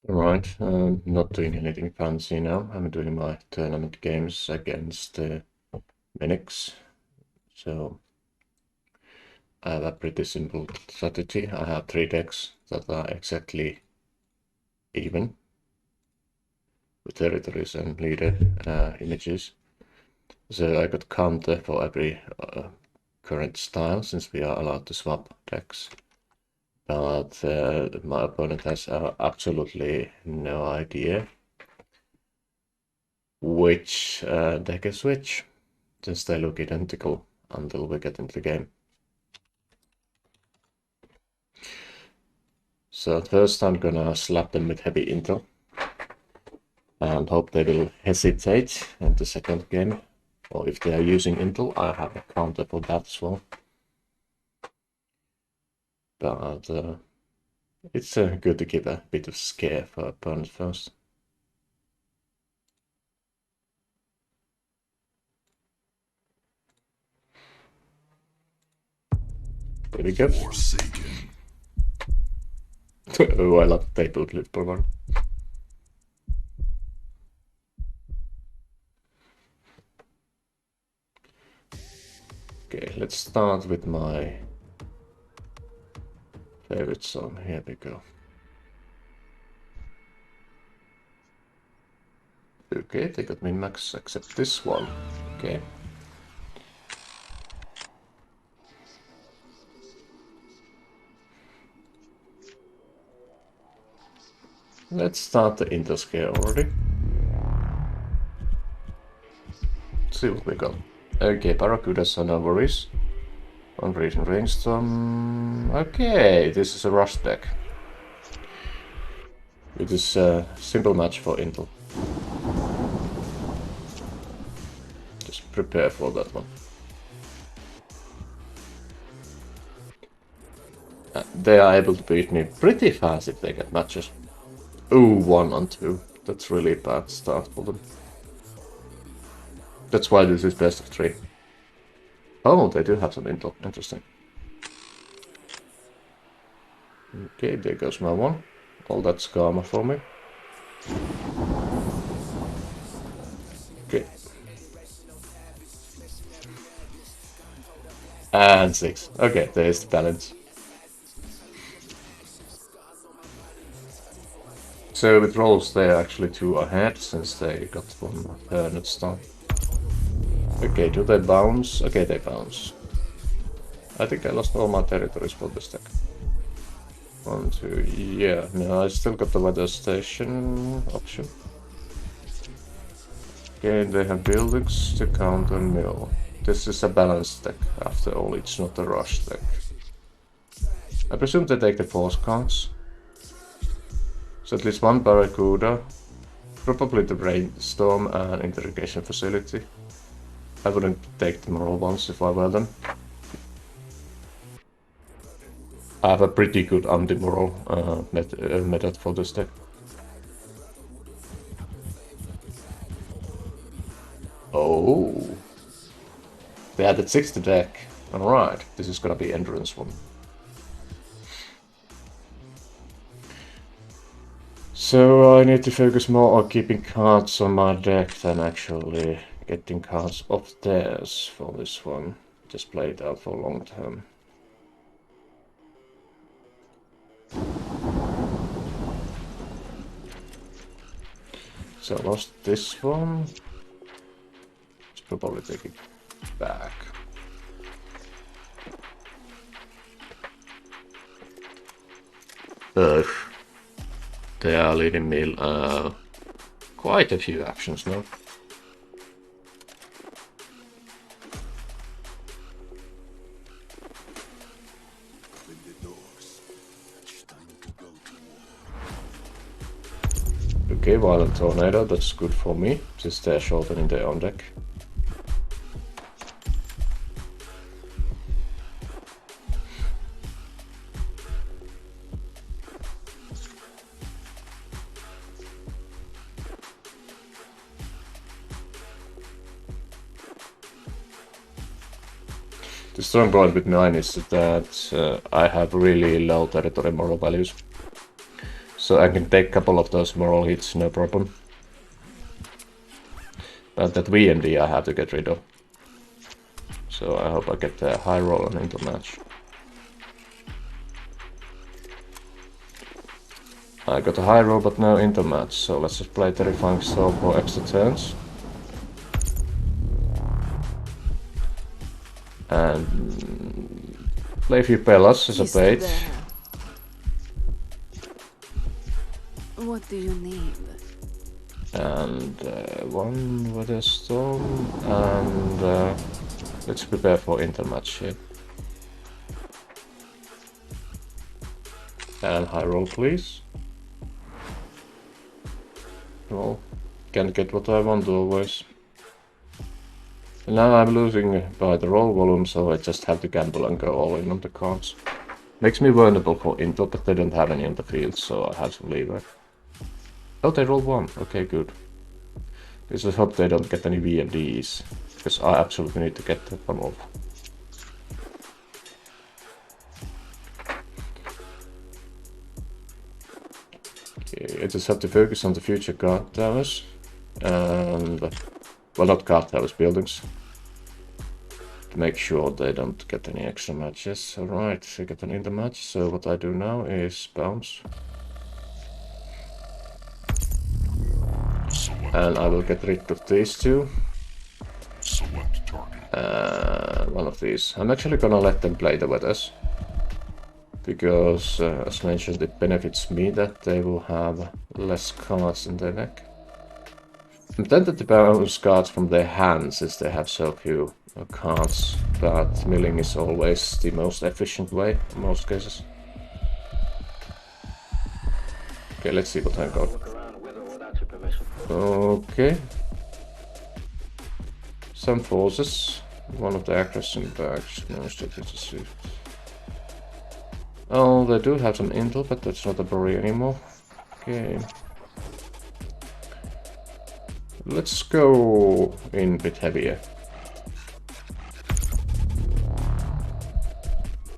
Alright, not doing anything fancy now. I'm doing my tournament games against Minix. So I have a pretty simple strategy. I have 3 decks that are exactly even with territories and leader images. So I got counter for every current style since we are allowed to swap decks. But my opponent has absolutely no idea which deck is which, since they look identical until we get into the game. So first I'm gonna slap them with heavy intel and hope they will hesitate in the second game. Or if they are using intel, I have a counter for that as well. But it's good to give a bit of scare for opponent first. Here we go. Warsaken. Oh, I love table flipper one. Okay, let's start with my favorite song. Here we go. Okay, they got min-max except this one. Okay. Let's start the intel scare already. See what we got. Okay, Barracudas are no worries. On recent rainstorm. Okay, this is a rush deck. It is a simple match for intel. Just prepare for that one. They are able to beat me pretty fast if they get matches. Ooh, 1 on 2. That's really a bad start for them. That's why this is best of 3. Oh, they do have some intel. Interesting. Okay, there goes my 1. All that's karma for me. Okay. And 6. Okay, there's the balance. So with rolls, they're actually 2 ahead since they got 1 turn at start. Okay, do they bounce? Okay, they bounce. I think I lost all my territories for this deck. 1, 2, yeah, no, I still got the weather station option. Okay, they have buildings to counter mill. This is a balanced deck, after all, it's not a rush deck. I presume they take the force cards. So at least 1 Barracuda, probably the brainstorm and interrogation facility. I wouldn't take the moral ones if I were them. I have a pretty good anti-moral method for this deck. Oh, they added 6 to deck. Alright, this is gonna be endurance one. So I need to focus more on keeping cards on my deck than actually getting cards off theirs for this one. Just play it out for long term. So I lost this one. Let's probably take it back. Ugh. They are leading me quite a few actions now. Okay, Violent Tornado, that's good for me, since they're shortening their own deck. The strong point with mine is that I have really low territory moral values. So I can take a couple of those moral hits, no problem. But that VMD I have to get rid of. So I hope I get a high roll on into match. I got a high roll but no into match, so let's just play Terrifying Soul for extra turns. And play a few Pellas as a bait. What do you need? And one Weather Storm, and let's prepare for intermatch here. And high roll, please. Well, can't get what I want always. And now I'm losing by the roll volume, so I just have to gamble and go all in on the cards. Makes me vulnerable for intel, but they don't have any on the field, so I have some leeway. Oh, they rolled one. Okay, good. I just hope they don't get any VMDs, because I absolutely need to get that one off. Okay, I just have to focus on the future guard towers, and well, not guard towers, buildings, to make sure they don't get any extra matches. Alright, they get an in the match, so what I do now is bounce. And I will get rid of these two. One of these. I'm actually gonna let them play the weathers. Because, as mentioned, it benefits me that they will have less cards in their deck. I'm tempted to bounce cards from their hands since they have so few cards, but milling is always the most efficient way in most cases. Okay, let's see what I got. Okay. Some forces. One of the aggression bags. No strategy suit. Oh, they do have some intel, but that's not a worry anymore. Okay. Let's go in a bit heavier.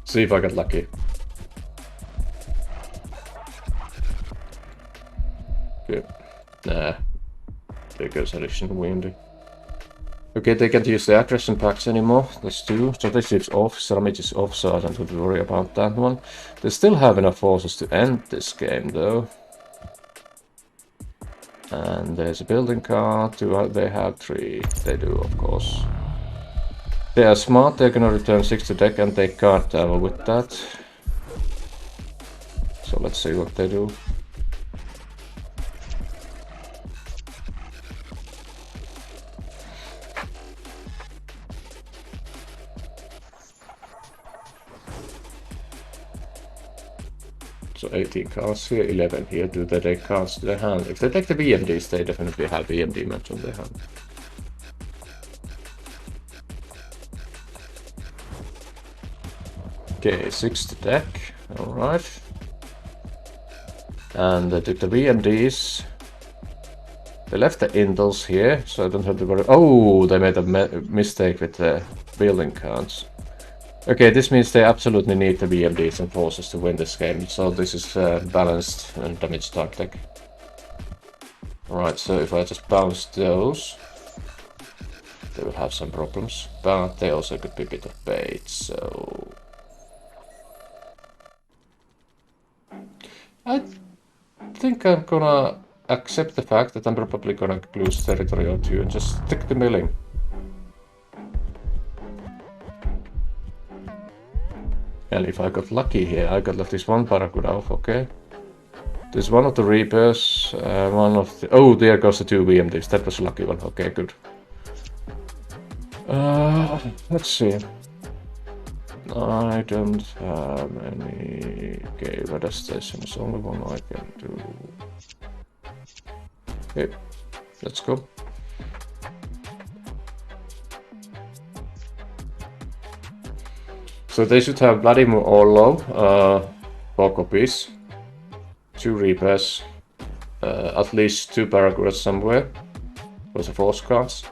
See if I get lucky. Good. Nah. There goes addition windy. Okay, they can't use the aggression packs anymore. That's two. Strategy is off, damage is off, so I don't have to worry about that one. They still have enough forces to end this game though. And there's a building card. They have three. They do, of course. They are smart, they're gonna return 6 to deck and take card tower with that. So let's see what they do. So 18 cards here, 11 here. Do they take cards to their hand? If they take the VMDs, they definitely have VMD match on their hand. Okay, 6 to deck. Alright. And they took the VMDs. They left the indels here, so I don't have to worry. Oh, they made a mistake with the building cards. Okay, this means they absolutely need the VMDs and forces to win this game, so this is balanced and damage type deck. Alright, so if I just bounce those, they will have some problems, but they also could be a bit of bait, so... I think I'm gonna accept the fact that I'm probably gonna lose territory or two and just stick to milling. And if I got lucky here, I got like this one Barracuda off, okay. There's one of the Reapers, one of the... Oh, there goes the two VMDs, that was a lucky one, okay, good. Let's see. I don't have any... Okay, weather station is only one I can do. Okay, let's go. So they should have Vladimir Orlov, 4 copies, 2 Reapers, at least 2 Barracudas somewhere, those are force cards,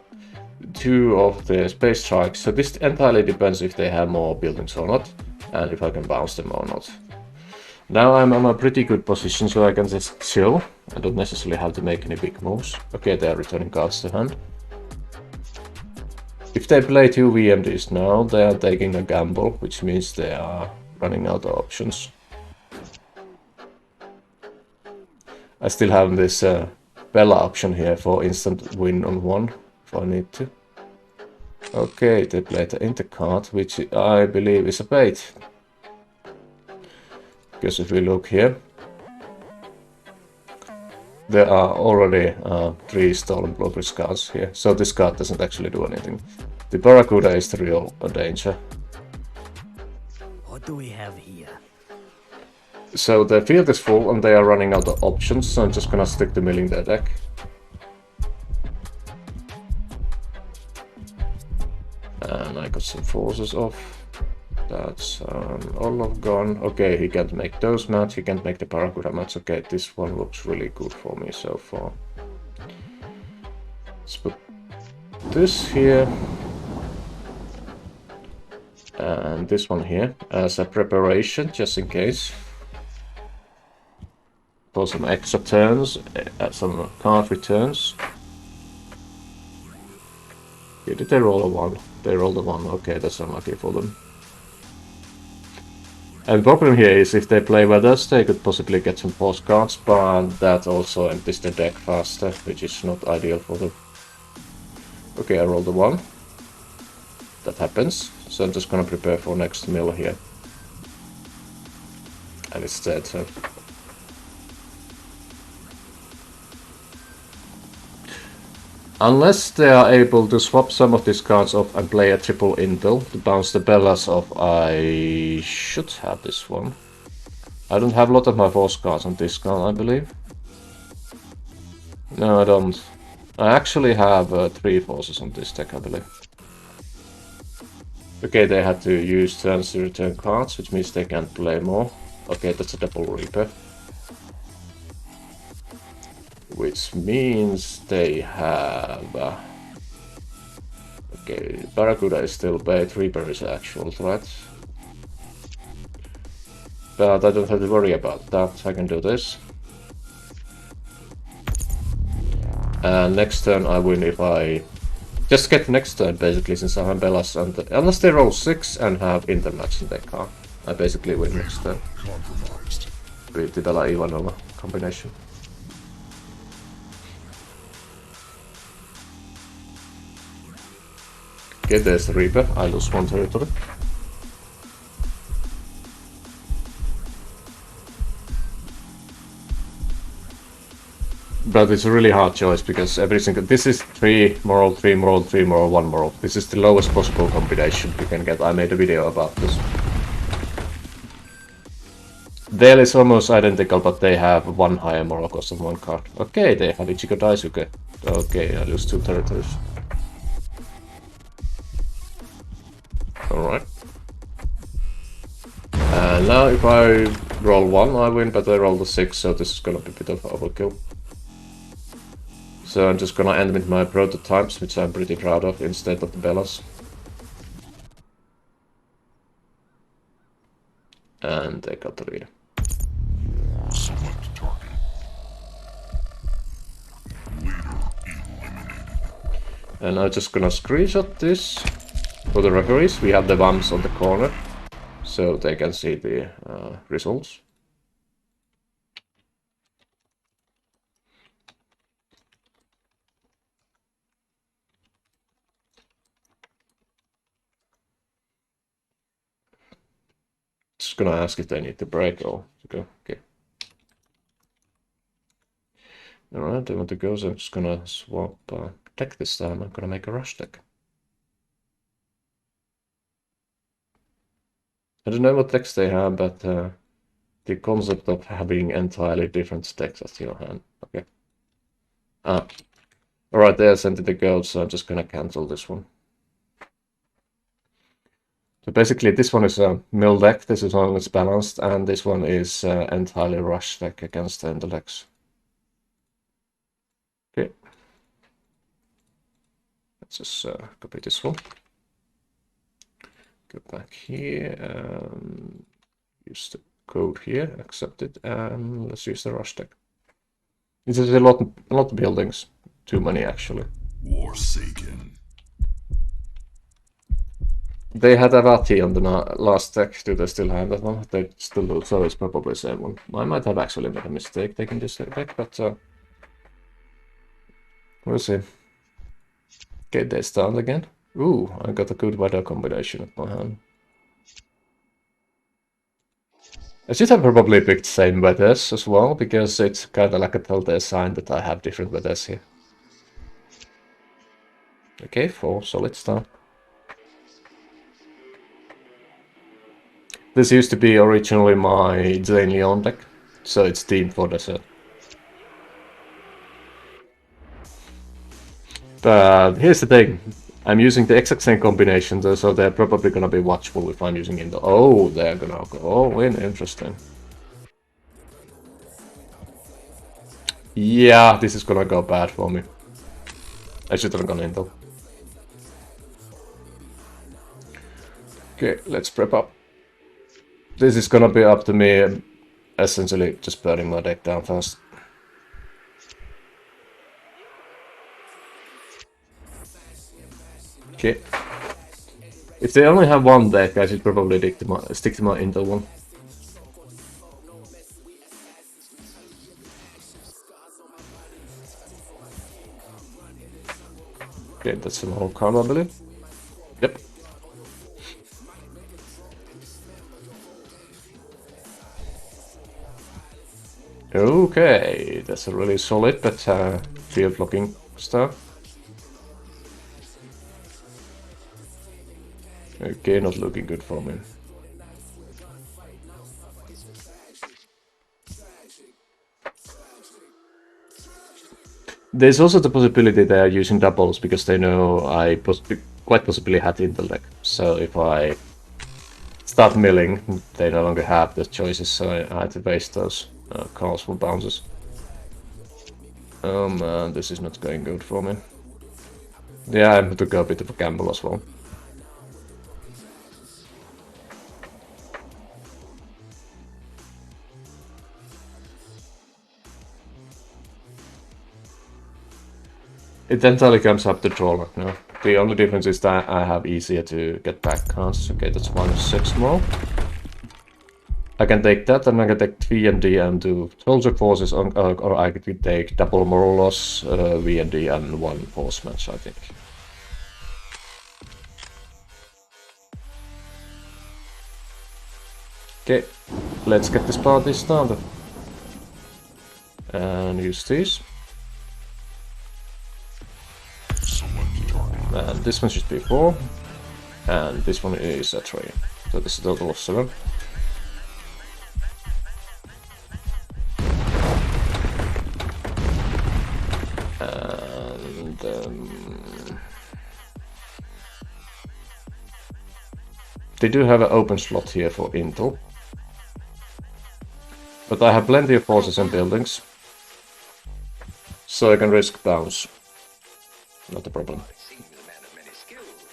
2 of the Space Strikes, so this entirely depends if they have more buildings or not, and if I can bounce them or not. Now I'm on a pretty good position, so I can just chill. I don't necessarily have to make any big moves. Okay, they are returning cards to hand. If they play 2 VMDs now, they are taking a gamble, which means they are running out of options. I still have this Bella option here for instant win on 1, if I need to. Okay, they played the Inter card, which I believe is a bait. Because if we look here, there are already 3 stolen progress cards here, so this card doesn't actually do anything. The Barracuda is the real danger. What do we have here? So the field is full and they are running out of options, so I'm just gonna stick to milling their deck. And I got some forces off. That's Orlov gone. Okay, he can't make those match, he can't make the Barracuda match. Okay, this one looks really good for me so far. Let's put this here. And this one here as a preparation, just in case. For some extra turns, some card returns. Did they roll a 1? They rolled a 1, okay, that's unlucky for them. And the problem here is if they play weathers, they could possibly get some postcards, but that also empties the deck faster, which is not ideal for them. Okay, I rolled a 1. That happens, so I'm just gonna prepare for next mill here. And it's dead, so... Unless they are able to swap some of these cards off and play a triple intel to bounce the Bellas off, I should have this one. I don't have a lot of my force cards on this card, I believe. No, I don't. I actually have 3 forces on this deck, I believe. Okay, they had to use turns to return cards, which means they can't play more. Okay, that's a double Reaper. Which means they have... okay, Barracuda is still bait, Reaper is actual threat. But I don't have to worry about that, I can do this. And next turn I win if I... just get next turn basically, since I have Bellas and... unless they roll 6 and have Intermatch in their card. I basically win next turn. With the Bella Ivanova combination. Okay, there's the Reaper, I lose 1 territory. But it's a really hard choice because every single... this is 3 moral, 3 moral, 3 moral, 1 moral. This is the lowest possible combination you can get. I made a video about this. Dale is almost identical, but they have 1 higher moral cost of 1 card. Okay, they have Ichigo Daisuke. Okay, I lose 2 territories. Alright. And now if I roll 1, I win, but I roll the 6, so this is gonna be a bit of overkill. So I'm just gonna end with my prototypes, which I'm pretty proud of, instead of the Bellas. And they got the lead. Select target. Leader eliminated. And I'm just gonna screenshot this. For the referees, we have the bumps on the corner, so they can see the results. Just gonna ask if they need to break or to go. Okay. Alright, they want to go, so I'm just gonna swap deck this time. I'm gonna make a rush deck. I don't know what decks they have, but the concept of having entirely different decks at your hand. Okay. Alright, they are sending the gold, so I'm just gonna cancel this one. So basically this one is a mill deck, this is one that's balanced, and this one is entirely rush deck against the intellects. Okay. Let's just copy this one. Go back here, use the code here, accept it, and let's use the rush deck. This is a lot of buildings, too many actually. Warsaken. They had a Vati on the last deck. Do they still have that one? They still do, so it's probably the same one. I might have actually made a mistake taking this deck, but we'll see. Okay, they start again. Ooh, I got a good weather combination at my hand. I should have probably picked same weathers as well, because it's kind of like a telltale sign that I have different weathers here. Okay, 4 solid start. This used to be originally my Zane Leon deck, so it's themed for desert. But here's the thing, I'm using the exact same combination, so they're probably gonna be watchful if I'm using Indo. Oh, they're gonna go all in, interesting. Yeah, this is gonna go bad for me. I should have gone Indo. Okay, let's prep up. This is gonna be up to me, essentially just burning my deck down fast. Okay. If they only have one deck, I should probably stick to my Intel one. Okay, that's some whole card, I believe. Yep. Okay, that's a really solid but field blocking stuff. Okay, not looking good for me. There's also the possibility they are using doubles because they know I quite possibly had Intel deck. So if I start milling, they no longer have the choices, so I had to waste those calls for bounces. Oh man, this is not going good for me. Yeah, I took a bit of a gamble as well. It entirely comes up to draw now. The only difference is that I have easier to get back cards. Okay, that's 1/6 more. I can take that, and I can take VND and do soldier forces, or I could take double moral loss, VND, and 1 force match, I think. Okay, let's get this party started. And use these. And this one should be 4. And this one is a 3. So this is a total of 7. And they do have an open slot here for Intel. But I have plenty of forces and buildings. So I can risk bounce. Not a problem.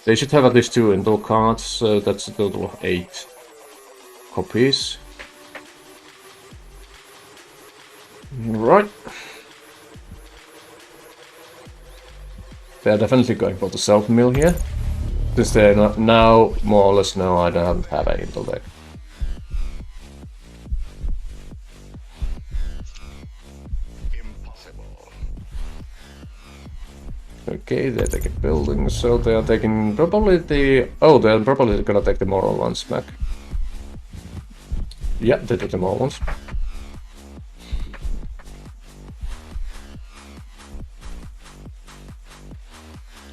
They should have at least 2 Intel cards, so that's a total of 8 copies. Right. They're definitely going for the self-mill here. Since they now more or less know I don't have an Intel deck. Okay, they're taking buildings, so they are taking probably the... Oh, they're probably gonna take the moral ones back. Yeah, they took the moral ones.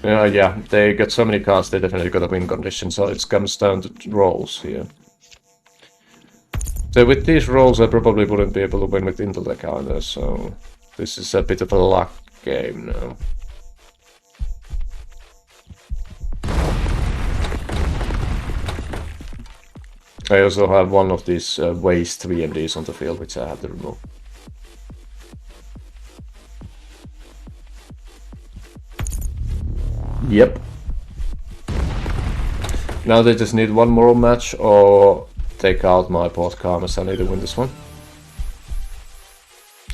Yeah, they got so many cards, they definitely got a win condition, so it comes down to rolls here. So with these rolls, I probably wouldn't be able to win with Intel deck either, so this is a bit of a luck game now. I also have one of these waste VMDs on the field, which I have to remove. Yep. Now they just need one moral match, or take out my port karmas. I need to win this one.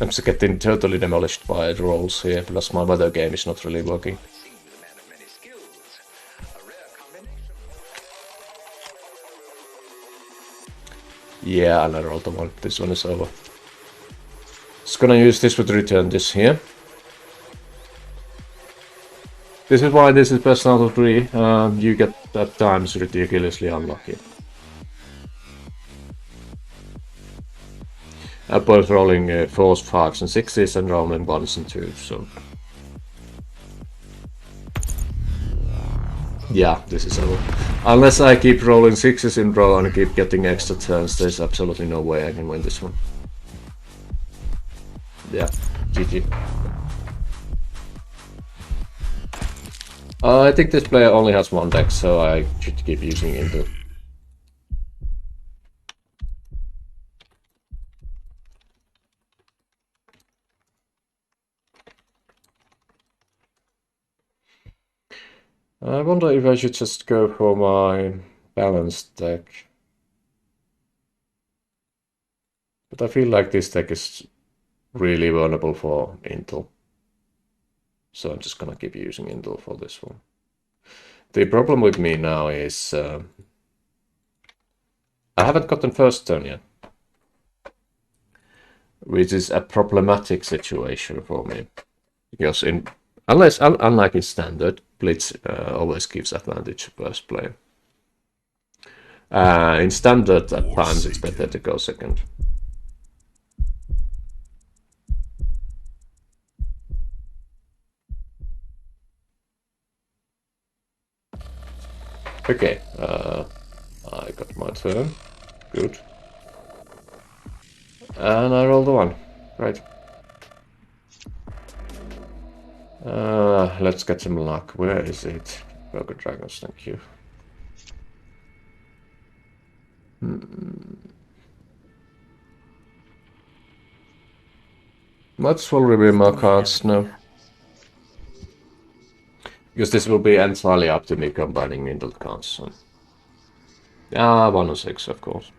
I'm just getting totally demolished by the rolls here, plus my weather game is not really working. Yeah, and I rolled the one. This one is over. Just gonna use this to return this here. This is why this is best out of 3. You get at times ridiculously unlucky. I'm both rolling 4s, 5s and 6s and rolling 1s and 2s, so... Yeah, this is over. Unless I keep rolling 6s in row and keep getting extra turns, there's absolutely no way I can win this one. Yeah, GG. I think this player only has one deck, so I should keep using Intel. I wonder if I should just go for my balanced deck. But I feel like this deck is really vulnerable for Intel. So I'm just gonna keep using Intel for this one. The problem with me now is I haven't gotten first turn yet, which is a problematic situation for me, because unlike in standard, Blitz always gives advantage to first player. In standard, at times it's better to go second. Okay, I got my turn. Good. And I rolled a 1. Right. Let's get some luck. Where is it? Broken Dragons, thank you. Might as well reveal my cards now. Because this will be entirely up to me combining into the cards. So. 1 or 6, of course.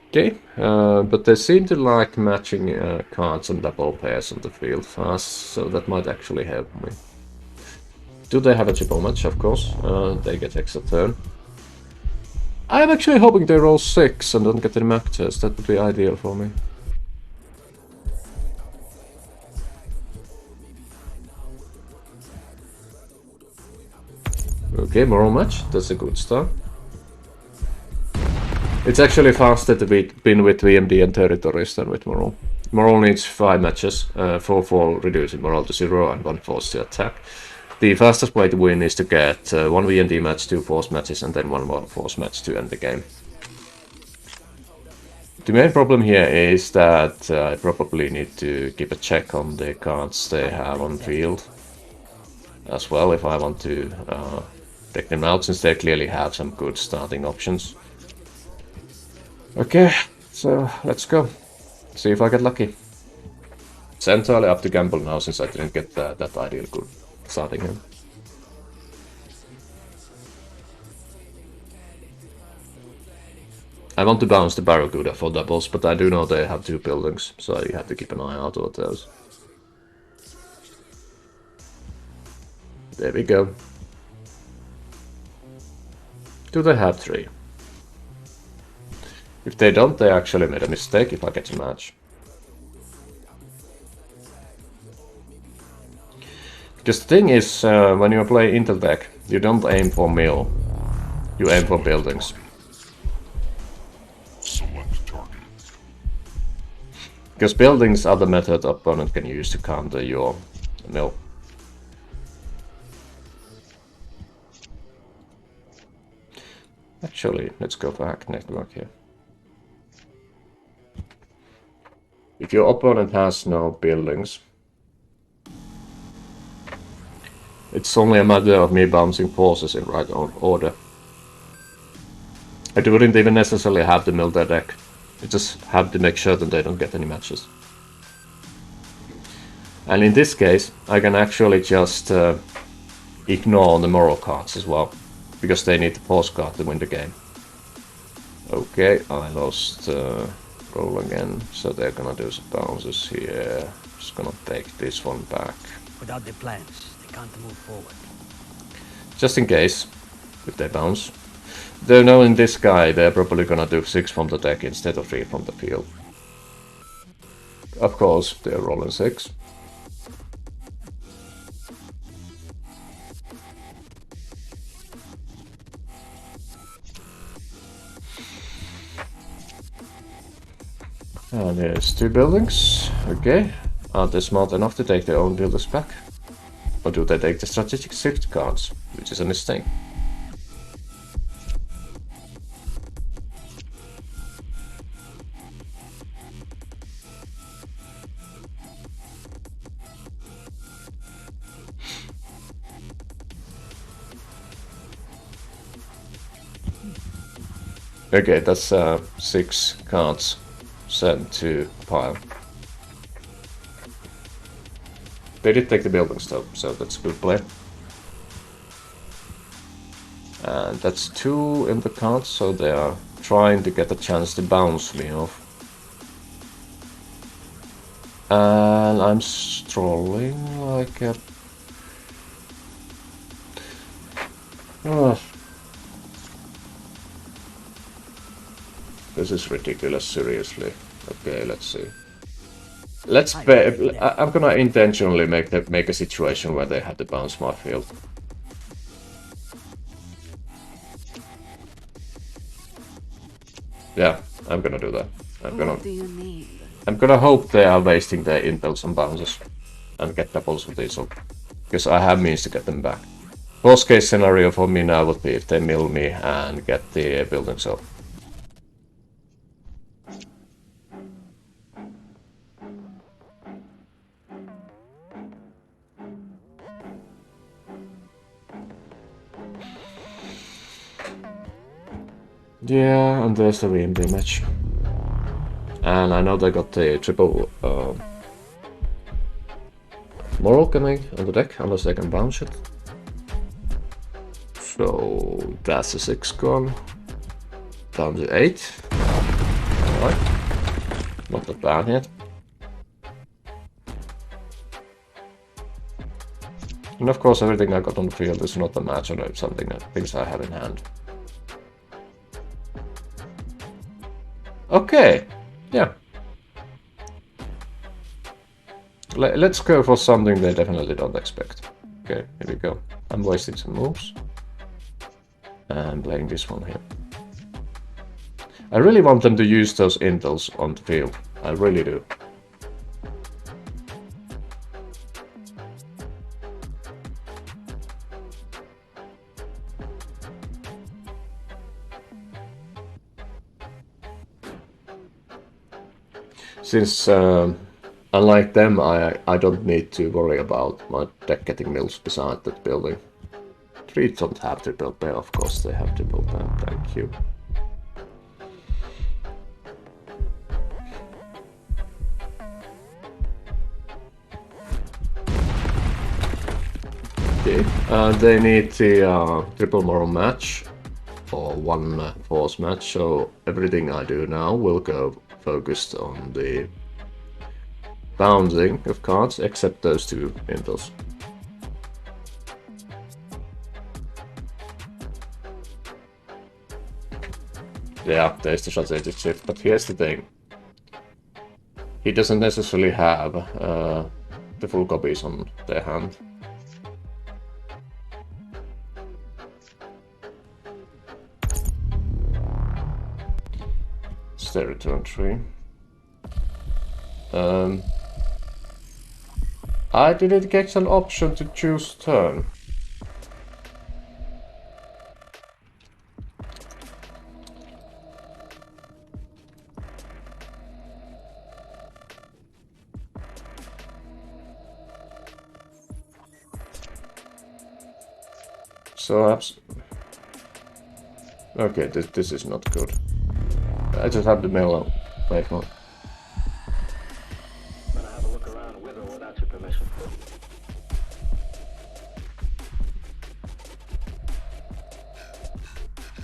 Okay, but they seem to like matching cards and double pairs on the field fast, so that might actually help me. Do they have a triple match? Of course. They get extra turn. I'm actually hoping they roll 6 and don't get any matches. That would be ideal for me. Okay, moral match. That's a good start. It's actually faster to win with VMD and territories than with moral. Moral needs 5 matches, 4 for reducing moral to 0 and 1 force to attack. The fastest way to win is to get 1 VMD match, 2 force matches, and then 1 more force match to end the game. The main problem here is that I probably need to keep a check on the cards they have on field as well if I want to take them out, since they clearly have some good starting options. Okay, so let's go. See if I get lucky. It's entirely up to gamble now, since I didn't get that ideal good starting him. I want to bounce the Barracuda for doubles, but I do know they have 2 buildings, so you have to keep an eye out for those. There we go. Do they have 3? If they don't, they actually made a mistake if I get a match. Because the thing is, when you play Intel deck, you don't aim for mill, you aim for buildings. Select target. Because buildings are the method opponent can use to counter your mill. Actually, let's go for hack network here. If your opponent has no buildings, it's only a matter of me bouncing forces in right order. I wouldn't even necessarily have to mill their deck. I just have to make sure that they don't get any matches. And in this case, I can actually just ignore the moral cards as well, because they need the force card to win the game. Okay, I lost roll again, so they're gonna do some bounces here. Just gonna take this one back. Without the plans, they can't move forward. Just in case, if they bounce. Though knowing this guy, they're probably gonna do 6 from the deck instead of 3 from the field. Of course, they're rolling 6. And there's 2 buildings. Okay. Are they smart enough to take their own buildings back? Or do they take the strategic shift cards, which is a mistake? Okay, that's 6 cards sent to pile. They did take the buildings though, so that's a good play. And that's 2 in the cards, so they are trying to get a chance to bounce me off. And I'm strolling like a... Oh. This is ridiculous, seriously. Okay, let's see. Let's pay. I'm gonna intentionally make a situation where they have to bounce my field. Yeah, I'm gonna do that. What do you need? I'm gonna hope they are wasting their impulse on bounces and get doubles with these, because I have means to get them back. Worst case scenario for me now would be if they mill me and get the buildings up. Yeah, and there's the VMD match. And I know they got the triple moral coming on the deck, unless they can bounce it. So that's a 6 gone. Down to 8. Alright. Not that bad yet. And of course everything I got on the field is not a match or something, things I have in hand. Okay, yeah. Let's go for something they definitely don't expect. Okay, here we go. I'm wasting some moves. And playing this one here. I really want them to use those intels on the field. I really do. Since, unlike them, I don't need to worry about my deck getting mills beside that building. 3 don't have triple pair, of course they have triple pair, thank you. Okay, they need the triple moral match, or 1 force match, so everything I do now will go focused on the bouncing of cards, except those 2 intels. Yeah, there's the strategic shift, but here's the thing. He doesn't necessarily have the full copies on their hand. It's their return 3. I didn't get an option to choose turn. So okay, this is not good. I just have the mellow play for.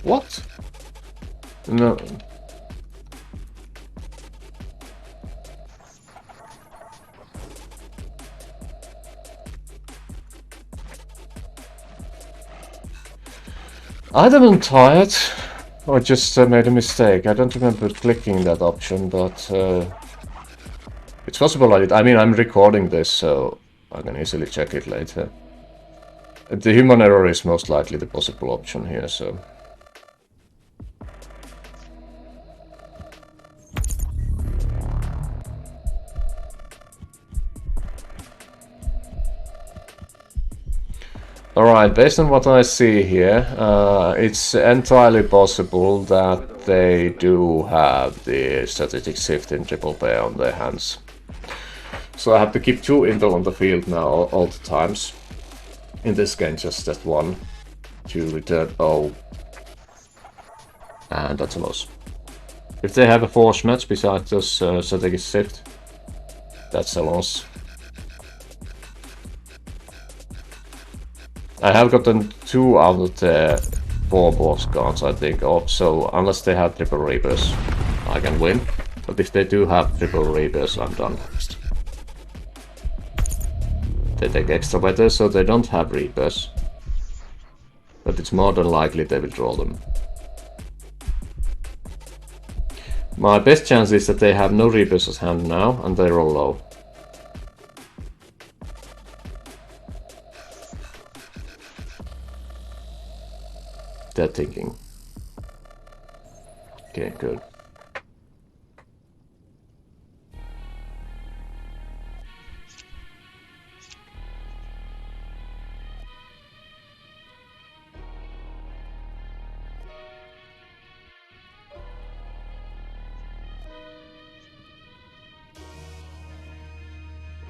What? No. Either I'm tired or just made a mistake. I don't remember clicking that option, but it's possible I did. I mean, I'm recording this, so I can easily check it later. The human error is most likely the possible option here, so... Alright, based on what I see here, it's entirely possible that they do have the strategic shift in triple pair on their hands. So I have to keep 2 intel on the field now all the times. In this game, just that 1 to return 0. And that's a loss. If they have a force match besides this strategic shift, that's a loss. I have gotten 2 out of the 4 boss cards, I think, so unless they have triple reapers, I can win. But if they do have triple reapers, I'm done. They take extra weather, so they don't have reapers. But it's more than likely they will draw them. My best chance is that they have no reapers at hand now, and they roll low. They're thinking. Okay, good.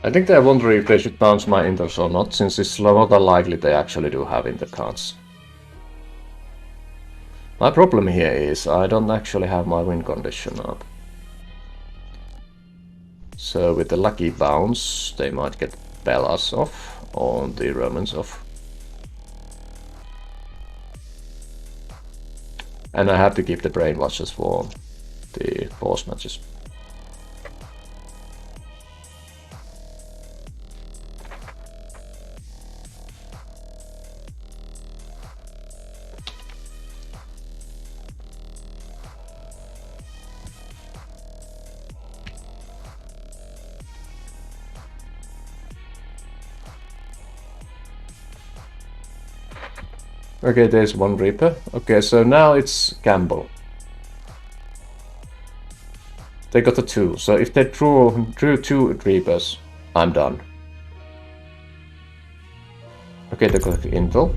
I think they're wondering if they should bounce my inters or not, since it's more than likely they actually do have inter cards. My problem here is I don't actually have my win condition up. So with the lucky bounce, they might get Bellas off or the Romans off. And I have to keep the brainwashes for the boss matches. Okay, there's 1 Reaper. Okay, so now it's gamble. They got a 2, so if they drew 2 Reapers, I'm done. Okay, they got intel.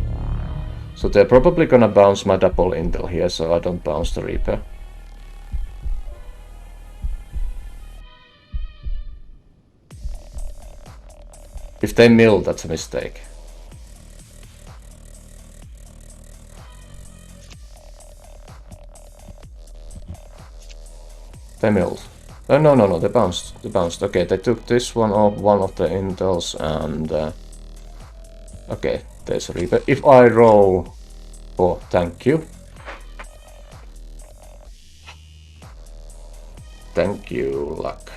So they're probably gonna bounce my double intel here, so I don't bounce the Reaper. If they mill, that's a mistake. They milled. Oh, no, they bounced. They bounced. Okay, they took this one off, one of the intels, and... okay, there's a Reaper. If I roll... oh, thank you. Thank you, luck.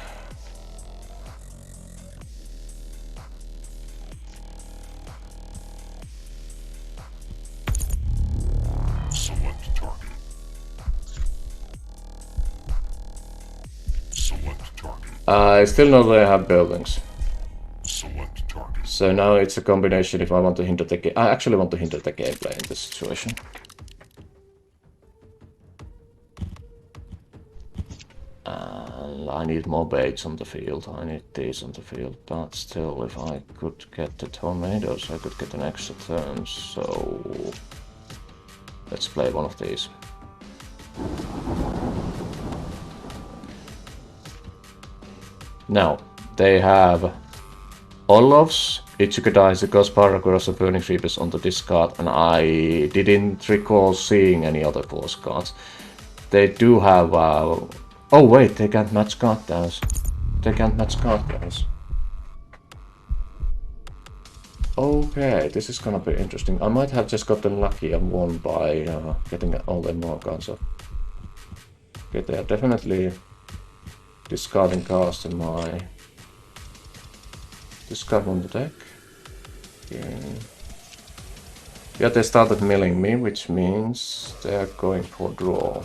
Select target. Select target. I still know they have buildings. Select target. So now it's a combination if I want to hinder the game. I actually want to hinder the gameplay in this situation. And I need more baits on the field. I need these on the field. But still, if I could get the tornadoes, I could get an extra turn. So let's play one of these. Now, they have Olofs, Ichikadai, Ghost Paragraphs, and Burning Reapers on the discard, and I didn't recall seeing any other force cards. They do have... oh wait, they can't match card downs. They can't match card downs. Okay, this is gonna be interesting. I might have just gotten lucky and won by getting all the more cards up. Okay, they are definitely discarding cards in my discard on the deck. Okay. Yeah, they started milling me, which means they are going for draw.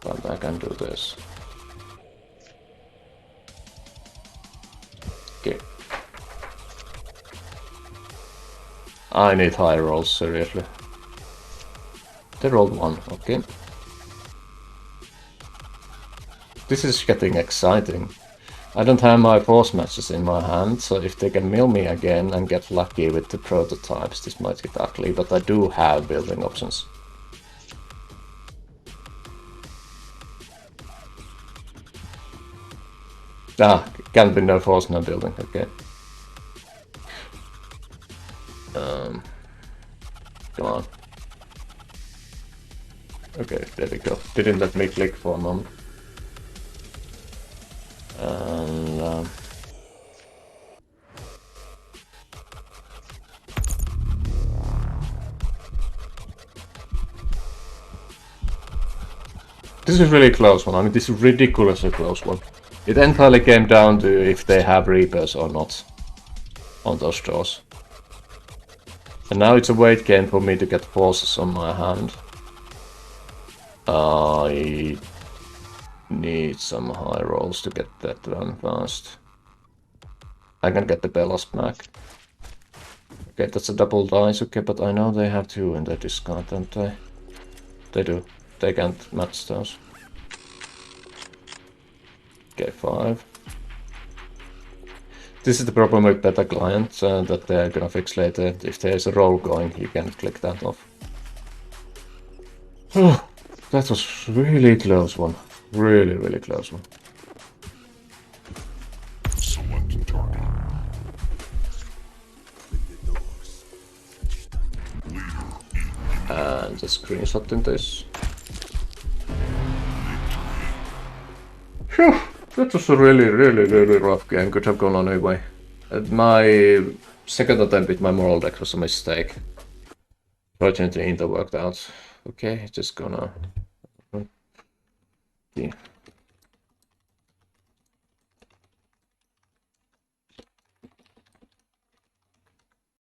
But I can do this. Okay. I need high rolls, seriously. They rolled 1, okay. This is getting exciting. I don't have my force matches in my hand, so if they can mill me again and get lucky with the prototypes, this might get ugly, but I do have building options. Ah, can be no force, no building, okay. Come on. Okay, there we go. Didn't let me click for a moment. And this is really close one. I mean, this is ridiculously close one. It entirely came down to if they have Reapers or not on those draws. And now it's a wait game for me to get forces on my hand. I need some high rolls to get that done fast. I can get the Bellas back. Okay, that's a double dice, okay, but I know they have 2 in their discard, don't they? They do. They can't match those. Okay, 5. This is the problem with beta clients that they're gonna fix later. If there's a roll going, you can click that off. That was really close one. Really, really close one. Select a target. And just screenshotting this. Phew, that was a really, really, really rough game. Could have gone anyway. My second attempt with my moral deck was a mistake. Fortunately, it worked out. Okay, just gonna... Yeah.